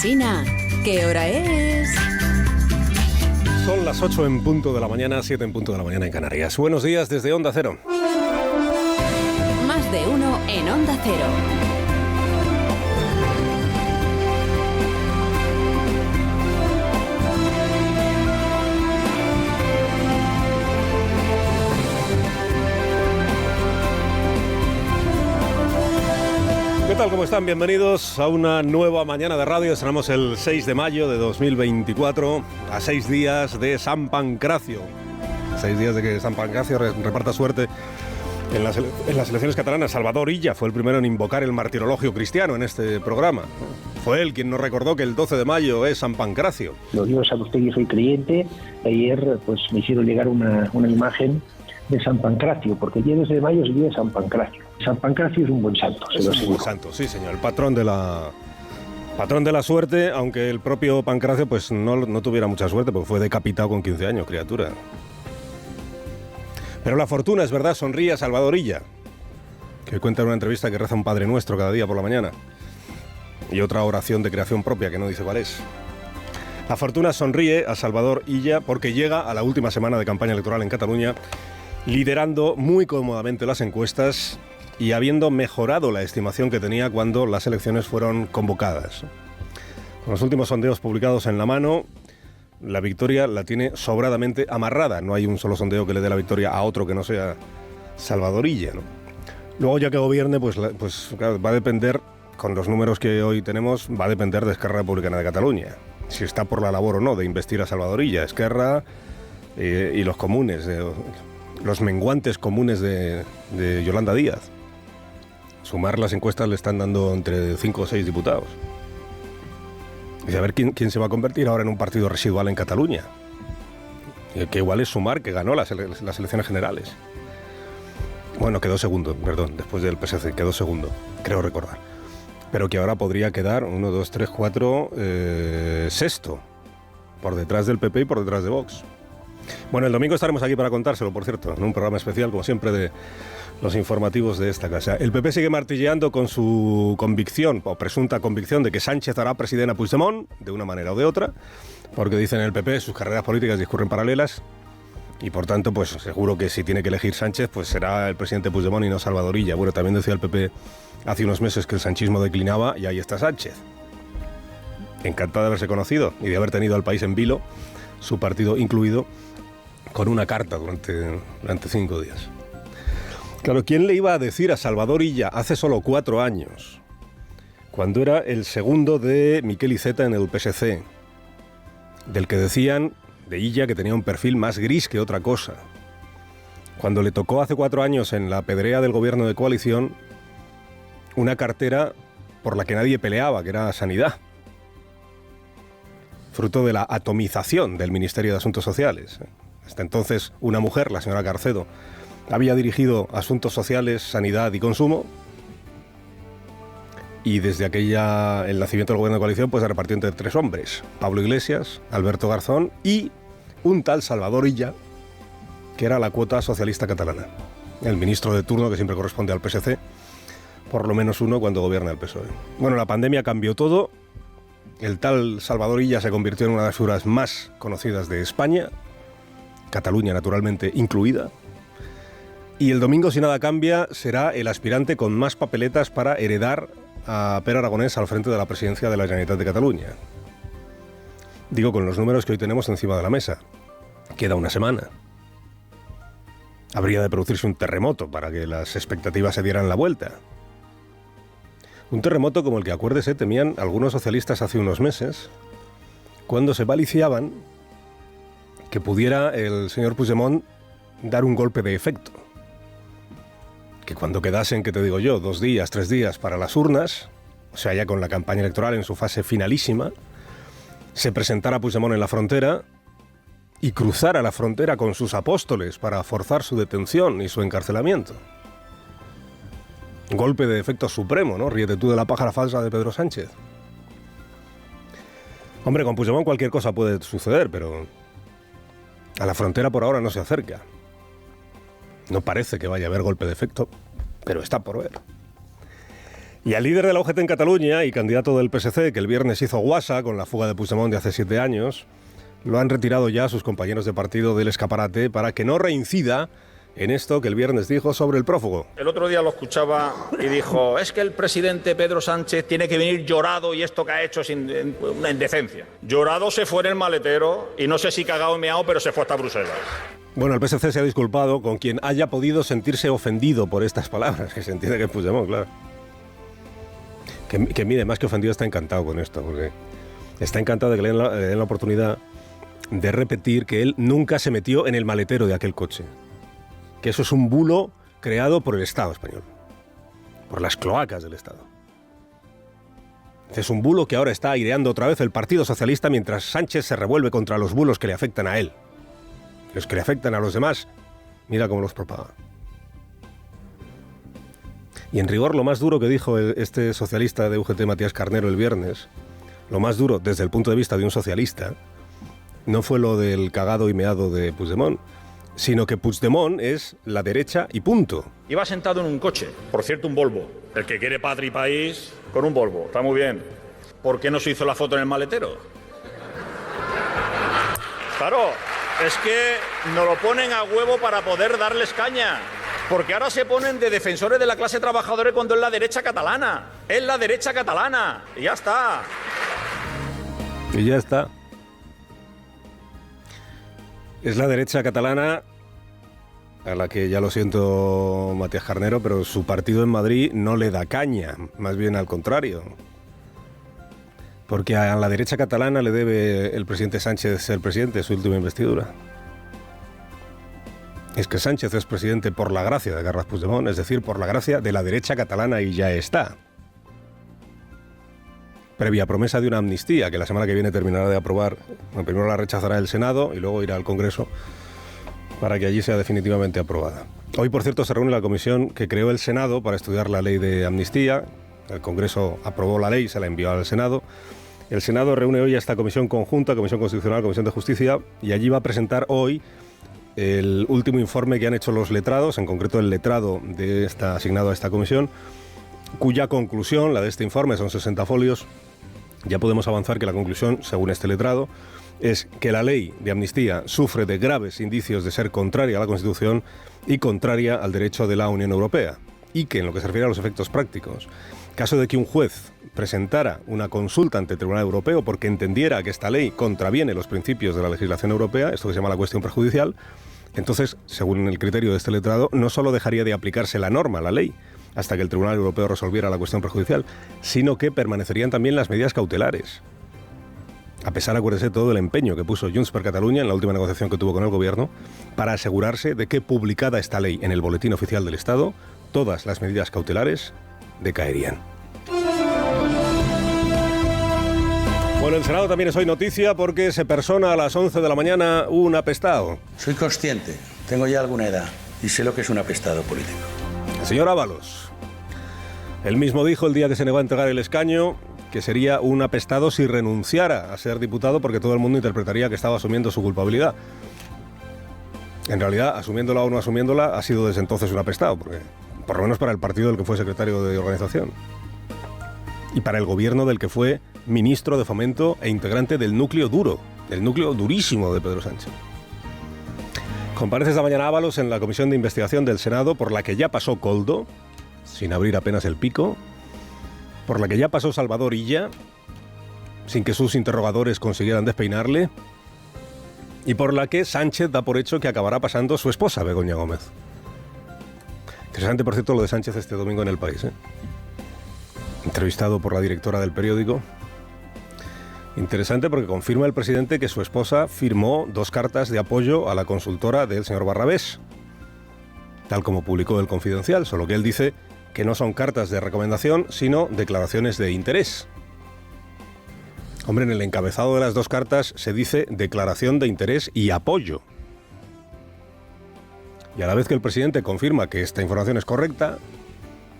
Alsina, ¿qué hora es? Son las 8 en punto de la mañana, 7 en punto de la mañana en Canarias. Buenos días desde Onda Cero. Más de uno en Onda Cero. ¿Qué tal? ¿Cómo están? Bienvenidos a una nueva mañana de radio. Estrenamos el 6 de mayo de 2024, a 6 días de San Pancracio. 6 días de que San Pancracio reparta suerte en las elecciones catalanas. Salvador Illa fue el primero en invocar el martirologio cristiano en este programa. Fue él quien nos recordó que el 12 de mayo es San Pancracio. Lo digo, sabe usted que soy creyente. Ayer pues me hicieron llegar una imagen de San Pancracio, porque el día 12 de mayo es el día de San Pancracio. San Pancracio es un buen santo, se lo aseguro. Es un buen santo, sí señor, el patrón de la suerte, aunque el propio Pancracio pues no tuviera mucha suerte, porque fue decapitado con 15 años, criatura. Pero la fortuna, es verdad, sonríe a Salvador Illa, que cuenta en una entrevista que reza un Padre Nuestro cada día por la mañana, y otra oración de creación propia que no dice cuál es. La fortuna sonríe a Salvador Illa porque llega a la última semana de campaña electoral en Cataluña, liderando muy cómodamente las encuestas y habiendo mejorado la estimación que tenía cuando las elecciones fueron convocadas. Con los últimos sondeos publicados en la mano, la victoria la tiene sobradamente amarrada. No hay un solo sondeo que le dé la victoria a otro que no sea Salvador Illa, ¿no? Luego, ya que gobierne, pues claro, va a depender, con los números que hoy tenemos, va a depender de Esquerra Republicana de Cataluña, si está por la labor o no de investir a Salvador Illa. Esquerra y los comunes, los menguantes comunes de Yolanda Díaz. Sumar las encuestas le están dando entre 5 o 6 diputados. Y a ver quién se va a convertir ahora en un partido residual en Cataluña. Que igual es Sumar, que ganó las elecciones generales. Bueno, quedó segundo, perdón, después del PSC, quedó segundo, creo recordar. Pero que ahora podría quedar 1, 2, 3, 4, sexto, por detrás del PP y por detrás de Vox. Bueno, el domingo estaremos aquí para contárselo, por cierto, en un programa especial, como siempre, de los informativos de esta casa. El PP sigue martilleando con su convicción, o presunta convicción, de que Sánchez hará presidente a Puigdemont, de una manera o de otra, porque dicen en el PP sus carreras políticas discurren paralelas, y por tanto, pues seguro que si tiene que elegir Sánchez, pues será el presidente Puigdemont y no Salvador Illa. Bueno, también decía el PP hace unos meses que el sanchismo declinaba, y ahí está Sánchez. Encantado de haberse conocido y de haber tenido al país en vilo, su partido incluido, con una carta durante 5 días. Claro, ¿quién le iba a decir a Salvador Illa hace solo 4 años, cuando era el segundo de Miquel Iceta en el PSC, del que decían de Illa que tenía un perfil más gris que otra cosa? Cuando le tocó hace 4 años en la pedrea del gobierno de coalición una cartera por la que nadie peleaba, que era Sanidad, fruto de la atomización del Ministerio de Asuntos Sociales. Hasta entonces, una mujer, la señora Carcedo, había dirigido Asuntos Sociales, Sanidad y Consumo, y desde el nacimiento del gobierno de coalición, pues se repartió entre 3 hombres: Pablo Iglesias, Alberto Garzón y un tal Salvador Illa, que era la cuota socialista catalana, el ministro de turno, que siempre corresponde al PSC, por lo menos uno cuando gobierna el PSOE. Bueno, la pandemia cambió todo. El tal Salvador Illa se convirtió en una de las figuras más conocidas de España, Cataluña naturalmente incluida, y el domingo, si nada cambia, será el aspirante con más papeletas para heredar a Pere Aragonès al frente de la presidencia de la Generalitat de Cataluña. Digo, con los números que hoy tenemos encima de la mesa. Queda una semana. Habría de producirse un terremoto para que las expectativas se dieran la vuelta. Un terremoto como el que, acuérdese, temían algunos socialistas hace unos meses, cuando se baliciaban que pudiera el señor Puigdemont dar un golpe de efecto. Que cuando quedasen, ¿qué te digo yo?, 2 días, 3 días para las urnas, o sea, ya con la campaña electoral en su fase finalísima, se presentara Puigdemont en la frontera y cruzara la frontera con sus apóstoles para forzar su detención y su encarcelamiento. Golpe de efecto supremo, ¿no? Ríete tú de la pájara falsa de Pedro Sánchez. Hombre, con Puigdemont cualquier cosa puede suceder, pero a la frontera por ahora no se acerca. No parece que vaya a haber golpe de efecto, pero está por ver. Y al líder de la UGT en Cataluña y candidato del PSC, que el viernes hizo guasa con la fuga de Puigdemont de hace 7 años, lo han retirado ya sus compañeros de partido del escaparate para que no reincida en esto que el viernes dijo sobre el prófugo. El otro día lo escuchaba y dijo, es que el presidente Pedro Sánchez tiene que venir llorado y esto que ha hecho es una indecencia. Llorado se fue en el maletero y no sé si cagado o meao, pero se fue hasta Bruselas. Bueno, el PSC se ha disculpado con quien haya podido sentirse ofendido por estas palabras, que se entiende que es Puigdemont, claro. Que mire, más que ofendido, está encantado con esto, porque está encantado de que le den la oportunidad de repetir que él nunca se metió en el maletero de aquel coche. Que eso es un bulo creado por el Estado español, por las cloacas del Estado. Es un bulo que ahora está aireando otra vez el Partido Socialista mientras Sánchez se revuelve contra los bulos que le afectan a él. Los que le afectan a los demás, mira cómo los propaga. Y en rigor, lo más duro que dijo este socialista de UGT, Matías Carnero, el viernes, lo más duro desde el punto de vista de un socialista, no fue lo del cagado y meado de Puigdemont, sino que Puigdemont es la derecha y punto. Iba sentado en un coche, por cierto un Volvo. El que quiere patria y país con un Volvo, está muy bien. ¿Por qué no se hizo la foto en el maletero? Claro, es que nos lo ponen a huevo para poder darles caña. Porque ahora se ponen de defensores de la clase trabajadora cuando es la derecha catalana. Es la derecha catalana. Y ya está. Y ya está. Es la derecha catalana a la que, ya lo siento, Matías Carnero, pero su partido en Madrid no le da caña, más bien al contrario. Porque a la derecha catalana le debe el presidente Sánchez ser presidente de su última investidura. Es que Sánchez es presidente por la gracia de Carles Puigdemont, es decir, por la gracia de la derecha catalana y ya está. Previa promesa de una amnistía que la semana que viene terminará de aprobar. Bueno, primero la rechazará el Senado y luego irá al Congreso para que allí sea definitivamente aprobada. Hoy, por cierto, se reúne la comisión que creó el Senado para estudiar la ley de amnistía. El Congreso aprobó la ley, se la envió al Senado. El Senado reúne hoy a esta comisión conjunta, Comisión Constitucional, Comisión de Justicia, y allí va a presentar hoy el último informe que han hecho los letrados, en concreto el letrado asignado a esta comisión, cuya conclusión, la de este informe, son 60 folios. Ya podemos avanzar que la conclusión, según este letrado, es que la ley de amnistía sufre de graves indicios de ser contraria a la Constitución y contraria al derecho de la Unión Europea, y que, en lo que se refiere a los efectos prácticos, caso de que un juez presentara una consulta ante el Tribunal Europeo porque entendiera que esta ley contraviene los principios de la legislación europea, esto que se llama la cuestión prejudicial, entonces, según el criterio de este letrado, no solo dejaría de aplicarse la norma, la ley, hasta que el Tribunal Europeo resolviera la cuestión prejudicial, sino que permanecerían también las medidas cautelares. A pesar, acuérdese, todo el empeño que puso Junts per Catalunya en la última negociación que tuvo con el Gobierno para asegurarse de que, publicada esta ley en el Boletín Oficial del Estado, todas las medidas cautelares decaerían. Bueno, el Senado también es hoy noticia porque se persona a las 11 de la mañana un apestado. Soy consciente, tengo ya alguna edad y sé lo que es un apestado político. El señor Ábalos. Él mismo dijo el día que se negó a entregar el escaño que sería un apestado si renunciara a ser diputado porque todo el mundo interpretaría que estaba asumiendo su culpabilidad. En realidad, asumiéndola o no asumiéndola, ha sido desde entonces un apestado, porque, por lo menos para el partido del que fue secretario de organización. Y para el gobierno del que fue ministro de Fomento e integrante del núcleo duro, del núcleo durísimo de Pedro Sánchez. Comparece esta mañana Ábalos en la comisión de investigación del Senado, por la que ya pasó Koldo, sin abrir apenas el pico, por la que ya pasó Salvador Illa, sin que sus interrogadores consiguieran despeinarle, y por la que Sánchez da por hecho que acabará pasando su esposa, Begoña Gómez. Interesante, por cierto, lo de Sánchez este domingo en El País, entrevistado por la directora del periódico. Interesante porque confirma el presidente que su esposa firmó 2 cartas de apoyo a la consultora del señor Barrabés, tal como publicó El Confidencial, solo que él dice que no son cartas de recomendación, sino declaraciones de interés. Hombre, en el encabezado de las 2 cartas se dice declaración de interés y apoyo. Y a la vez que el presidente confirma que esta información es correcta,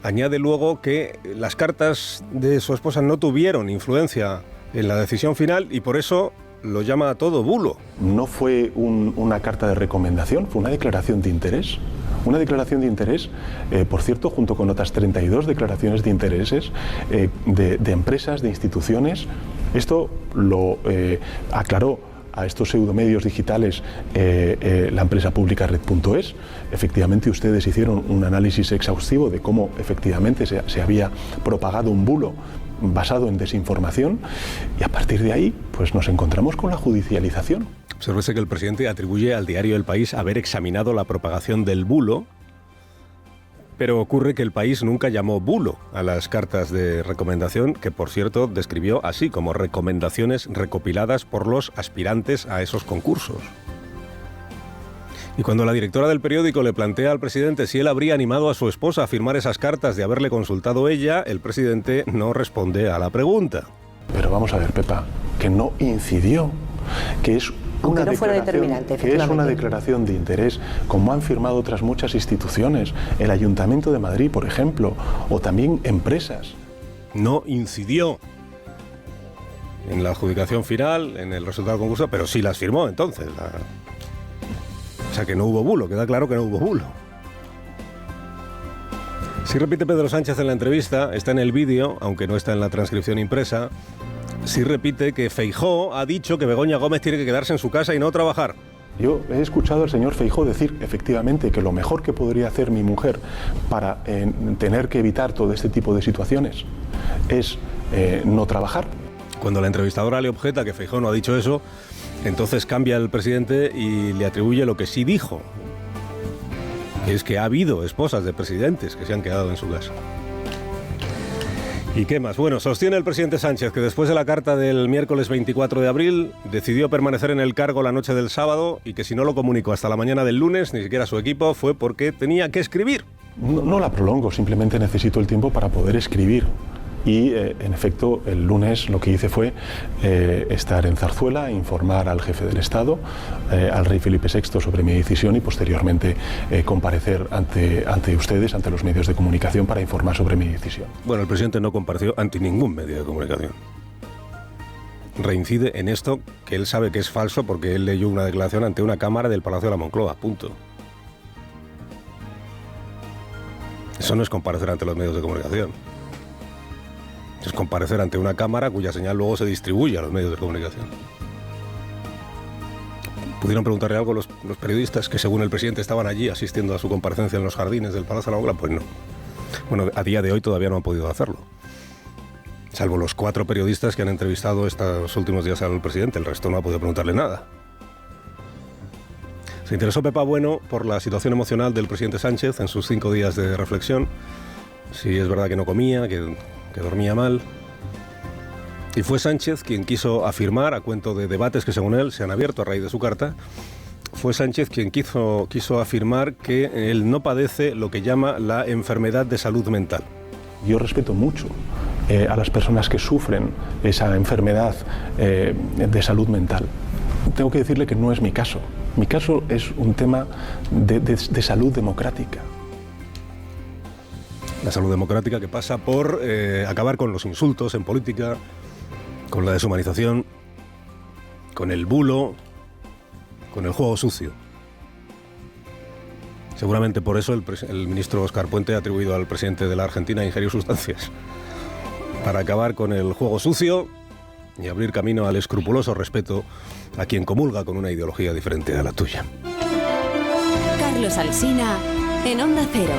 añade luego que las cartas de su esposa no tuvieron influencia en la decisión final y por eso lo llama todo bulo. ¿No fue una carta de recomendación? ¿Fue una declaración de interés? Una declaración de interés, por cierto, junto con otras 32 declaraciones de intereses de empresas, de instituciones. Esto lo aclaró a estos pseudomedios digitales la empresa pública Red.es. Efectivamente, ustedes hicieron un análisis exhaustivo de cómo efectivamente se había propagado un bulo basado en desinformación, y a partir de ahí pues nos encontramos con la judicialización. Obsérvese que el presidente atribuye al diario El País haber examinado la propagación del bulo, pero ocurre que El País nunca llamó bulo a las cartas de recomendación, que por cierto describió así, como recomendaciones recopiladas por los aspirantes a esos concursos. Y cuando la directora del periódico le plantea al presidente si él habría animado a su esposa a firmar esas cartas de haberle consultado ella, el presidente no responde a la pregunta. Pero vamos a ver, Pepa, que no incidió, que es una declaración de interés, como han firmado otras muchas instituciones, el Ayuntamiento de Madrid, por ejemplo, o también empresas. No incidió en la adjudicación final, en el resultado del concurso, pero sí las firmó entonces. O sea que no hubo bulo, queda claro que no hubo bulo. Sí repite Pedro Sánchez en la entrevista, está en el vídeo, aunque no está en la transcripción impresa. Sí repite que Feijóo ha dicho que Begoña Gómez tiene que quedarse en su casa y no trabajar. Yo he escuchado al señor Feijóo decir efectivamente que lo mejor que podría hacer mi mujer para tener que evitar todo este tipo de situaciones es no trabajar. Cuando la entrevistadora le objeta que Feijóo no ha dicho eso, entonces cambia el presidente y le atribuye lo que sí dijo, que es que ha habido esposas de presidentes que se han quedado en su casa. ¿Y qué más? Bueno, sostiene el presidente Sánchez que después de la carta del miércoles 24 de abril decidió permanecer en el cargo la noche del sábado y que si no lo comunicó hasta la mañana del lunes, ni siquiera su equipo, fue porque tenía que escribir. No la prolongo, simplemente necesito el tiempo para poder escribir. Y, en efecto, el lunes lo que hice fue estar en Zarzuela, informar al jefe del Estado, al rey Felipe VI, sobre mi decisión y posteriormente comparecer ante ustedes, ante los medios de comunicación, para informar sobre mi decisión. Bueno, el presidente no compareció ante ningún medio de comunicación. Reincide en esto que él sabe que es falso porque él leyó una declaración ante una cámara del Palacio de la Moncloa, punto. Eso no es comparecer ante los medios de comunicación. Es comparecer ante una cámara cuya señal luego se distribuye a los medios de comunicación. ¿Pudieron preguntarle algo los periodistas que según el presidente estaban allí asistiendo a su comparecencia en los jardines del Palacio de la Moncloa? Pues no. Bueno, a día de hoy todavía no han podido hacerlo. Salvo los 4 periodistas que han entrevistado estos últimos días al presidente, el resto no ha podido preguntarle nada. Se interesó Pepa Bueno por la situación emocional del presidente Sánchez en sus 5 días de reflexión. Si es verdad que no comía, que dormía mal. Y fue Sánchez quien quiso afirmar, a cuento de debates que según él se han abierto a raíz de su carta, fue Sánchez quien quiso afirmar que él no padece lo que llama la enfermedad de salud mental. Yo respeto mucho a las personas que sufren esa enfermedad de salud mental. Tengo que decirle que no es mi caso. Mi caso es un tema de salud democrática. La salud democrática que pasa por acabar con los insultos en política, con la deshumanización, con el bulo, con el juego sucio. Seguramente por eso el ministro Óscar Puente ha atribuido al presidente de la Argentina ingerir sustancias para acabar con el juego sucio y abrir camino al escrupuloso respeto a quien comulga con una ideología diferente a la tuya. Carlos Alsina, en Onda Cero.